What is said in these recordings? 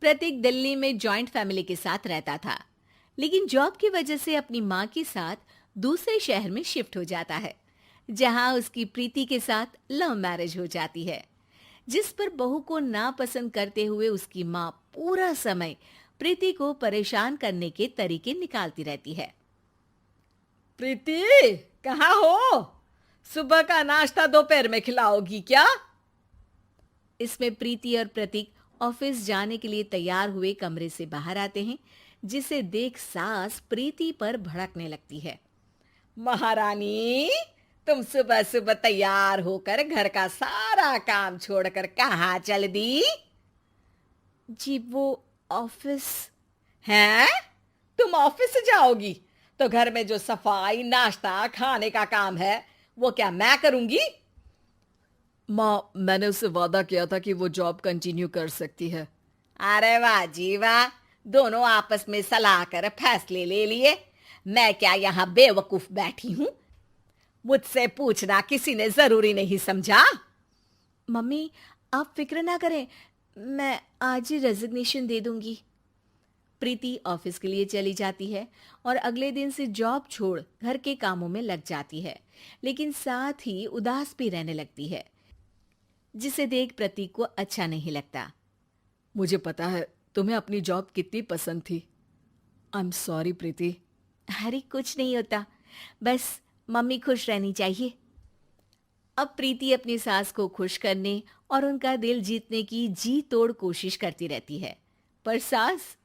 प्रतीक दिल्ली में joint family के साथ रहता था, लेकिन जॉब की वजह से अपनी माँ के साथ दूसरे शहर में शिफ्ट हो जाता है, जहाँ उसकी प्रीति के साथ लव मैरिज हो जाती है, जिस पर बहू को नापसंद करते हुए उसकी माँ पूरा समय प्रीति को परेशान करने के तरीके निकालती रहती है। प्रीति, कहाँ हो? सुबह का नाश्ता दोपहर में खिलाओगी क्या? इसमें प्रीति और प्रतीक ऑफिस जाने के लिए तैयार हुए कमरे से बाहर आते हैं, जिसे देख सास प्रीति पर भड़कने लगती है। महारानी, तुम सुबह सुबह तैयार होकर घर का सारा काम छोड़कर कहाँ चल दी? जी वो ऑफिस। हैं? तुम ऑफिस जाओगी तो घर में जो सफाई, नाश्ता, खाने का काम है वो क्या मैं करूंगी? माँ, मैंने उससे वादा किया था कि वो जॉब कंटिन्यू कर सकती है। अरे वाह जी वाह, दोनों आपस में सलाह कर फैसले ले लिए। मैं क्या यहाँ बेवकूफ बैठी हूँ? मुझसे पूछना किसी ने जरूरी नहीं समझा? मम्मी, आप फिक्र ना करें, मैं आज ही रेजिग्नेशन दे दूंगी। प्रीति ऑफिस के लिए चली जाती है और अगले दिन से जॉब छोड़ घर के कामों में लग जाती है, लेकिन साथ ही उदास भी रहने लगती है, जिसे देख प्रतीक को अच्छा नहीं लगता। मुझे पता है तुम्हें अपनी जॉब कितनी पसंद थी। आई एम सॉरी प्रीति। अरे कुछ नहीं होता, बस मम्मी खुश रहनी चाहिए। अब प्रीति अपनी सास को खुश करने और उनका दिल जीतने की जी तोड़ कोशिश करती रहती है, पर सास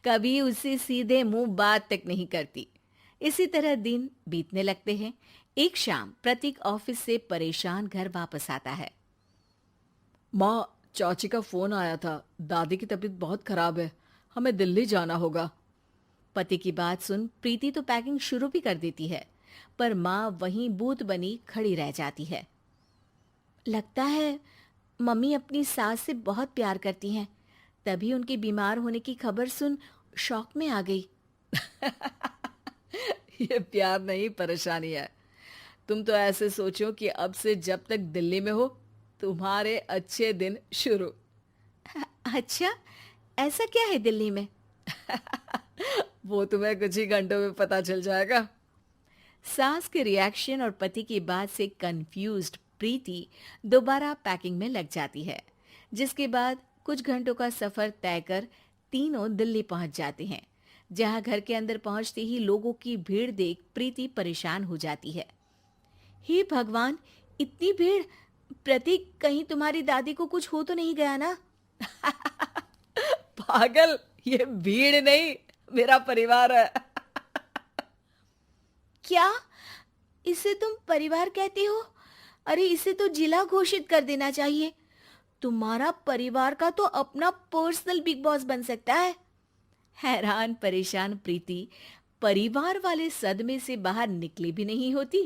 कभी उससे सीधे मुंह बात तक नहीं करती। इसी तरह दिन बीतने लगते हैं। एक शाम प्रतीक ऑफिस से परेशान घर वापस आता है। माँ, चाची का फोन आया था। दादी की तबीयत बहुत खराब है, हमें दिल्ली जाना होगा। पति की बात सुन प्रीति तो पैकिंग शुरू भी कर देती है, पर माँ वहीं बूत बनी खड़ी रह जाती है। लगता है मम्मी अपनी सास से बहुत प्यार करती हैं, तभी उनके बीमार होने की खबर सुन शॉक में आ गई। ये प्यार नहीं, परेशानी है। तुम तो ऐसे सोचो कि अब से जब तक दिल्ली में हो तुम्हारे अच्छे दिन शुरू। अच्छा, ऐसा क्या है दिल्ली में? वो तुम्हें कुछ ही घंटों में पता चल जाएगा। सास के रिएक्शन और पति की बात से कंफ्यूज्ड प्रीति दोबारा पैकिंग में लग जाती है, जिसके बाद कुछ घंटों का सफर तय कर तीनों दिल्ली पहुंच जाते हैं, जहां घर के अंदर पहुंचते ही लोगों की भीड़ देख प्रीति परेशान हो जाती है। हे भगवान, इतनी भीड़! प्रतीक, कहीं तुम्हारी दादी को कुछ हो तो नहीं गया ना? पागल, ये भीड़ नहीं, मेरा परिवार है। क्या? इसे तुम परिवार कहते हो? अरे इसे तो जिला घोषित कर देना चाहिए। तुम्हारा परिवार का तो अपना पर्सनल बिग बॉस बन सकता है। हैरान परेशान प्रीति परिवार वाले सदमे से बाहर निकली भी नहीं होती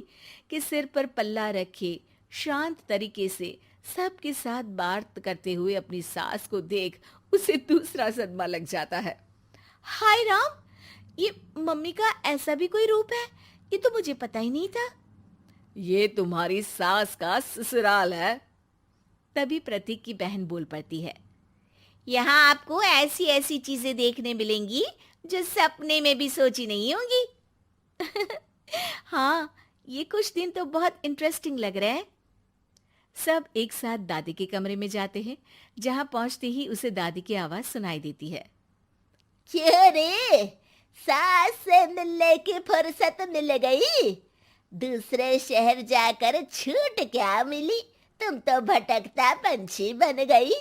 कि सिर पर पल्ला रखे शांत तरीके से सबके साथ बात करते हुए अपनी सास को देख उसे दूसरा सदमा लग जाता है। हाय राम, ये मम्मी का ऐसा भी कोई रूप है? ये तो मुझे पता ही नहीं था। ये तुम्हारी सास का ससुराल है। तभी प्रतीक की बहन बोल पड़ती है, यहाँ आपको ऐसी ऐसी चीजें देखने मिलेंगी जो सपने में भी सोची नहीं होंगी। हाँ, ये कुछ दिन तो बहुत इंटरेस्टिंग लग रहे हैं। सब एक साथ दादी के कमरे में जाते हैं, जहां पहुंचते ही उसे दादी की आवाज सुनाई देती है। क्यों रे, सास से मिलने की फुर्सत मिल गई? दूसरे शहर जाकर छूट क्या मिली? तुम तो भटकता पंछी बन गई।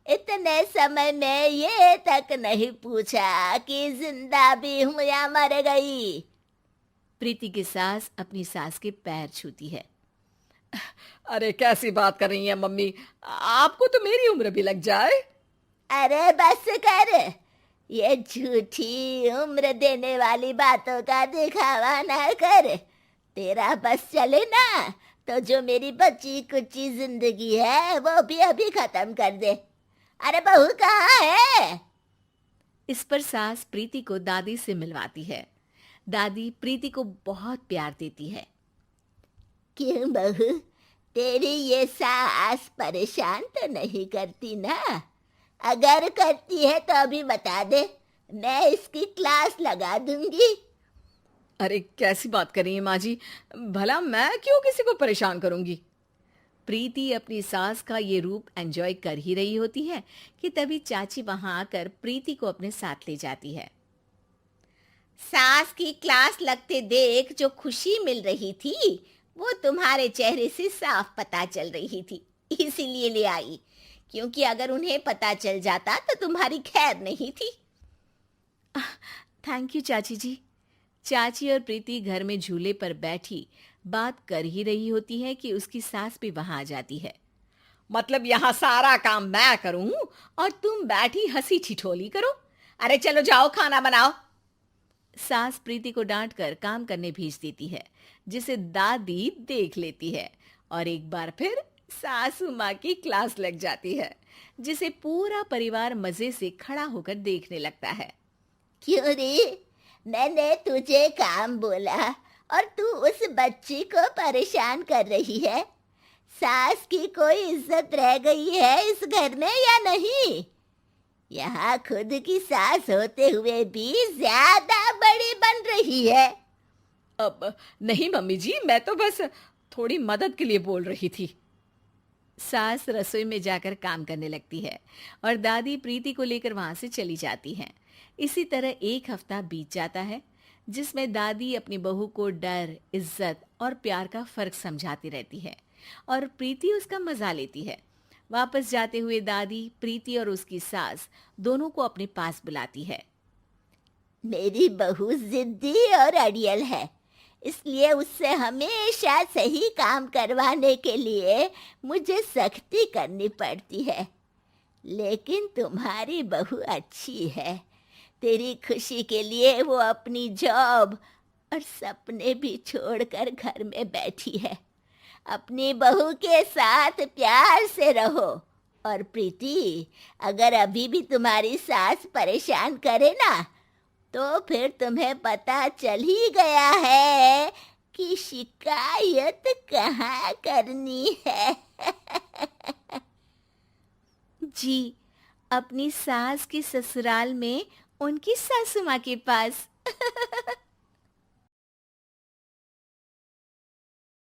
इतने समय में ये तक नहीं पूछा कि जिंदा भी हूं या मर गई। प्रीति की सास अपनी सास के पैर छूती है। अरे कैसी बात कर रही हैं मम्मी, आपको तो मेरी उम्र भी लग जाए। अरे बस कर, ये झूठी उम्र देने वाली बातों का दिखावा ना कर। तेरा बस चले ना तो जो मेरी बची कुची जिंदगी है वो भी अभी खत्म कर दे। अरे बहू कहाँ है? इस पर सास प्रीति को दादी से मिलवाती है। दादी प्रीति को बहुत प्यार देती है। क्यों बहू, तेरी ये सास परेशान तो नहीं करती ना? अगर करती है तो अभी बता दे, मैं इसकी क्लास लगा दूंगी। अरे कैसी बात कर रही हैं माँ जी, भला मैं क्यों किसी को परेशान करूंगी। प्रीति अपनी सास का ये रूप एंजॉय कर ही रही होती है कि तभी चाची वहां आकर प्रीति को अपने साथ ले जाती है। सास की क्लास लगते देख जो खुशी मिल रही थी वो तुम्हारे चेहरे से साफ पता चल रही थी, इसीलिए ले आई, क्योंकि अगर उन्हें पता चल जाता तो तुम्हारी खैर नहीं थी। थैंक यू चाची जी। चाची और प्रीति घर में झूले पर बैठी बात कर ही रही होती है कि उसकी सास भी वहां आ जाती है। मतलब यहाँ सारा काम मैं करूं और तुम बैठी हंसी ठिठोली करो? अरे चलो जाओ, खाना बनाओ। सास प्रीति को डांट कर काम करने भेज देती है, जिसे दादी देख लेती है और एक बार फिर सासू माँ की क्लास लग जाती है, जिसे पूरा परिवार मजे से खड़ा होकर देखने लगता है। क्यों रे, मैंने तुझे काम बोला और तू उस बच्ची को परेशान कर रही है? सास की कोई इज्जत रह गई है इस घर में या नहीं? यहाँ खुद की सास होते हुए भी ज्यादा बड़ी बन रही है। अब नहीं मम्मी जी, मैं तो बस थोड़ी मदद के लिए बोल रही थी। सास रसोई में जाकर काम करने लगती है और दादी प्रीति को लेकर वहां से चली जाती हैं। इसी तरह एक हफ्ता बीत जाता है, जिसमें दादी अपनी बहू को डर, इज्जत और प्यार का फर्क समझाती रहती है और प्रीति उसका मजा लेती है। वापस जाते हुए दादी प्रीति और उसकी सास दोनों को अपने पास बुलाती है। मेरी बहू जिद्दी और अड़ियल है, इसलिए उससे हमेशा सही काम करवाने के लिए मुझे सख्ती करनी पड़ती है। लेकिन तुम्हारी बहू अच्छी है, तेरी खुशी के लिए वो अपनी जॉब और सपने भी छोड़कर घर में बैठी है। अपनी बहू के साथ प्यार से रहो। और प्रीति, अगर अभी भी तुम्हारी सास परेशान करे ना, तो फिर तुम्हें पता चल ही गया है कि शिकायत कहाँ करनी है। जी, अपनी सास के ससुराल में उनकी सासू माँ के पास।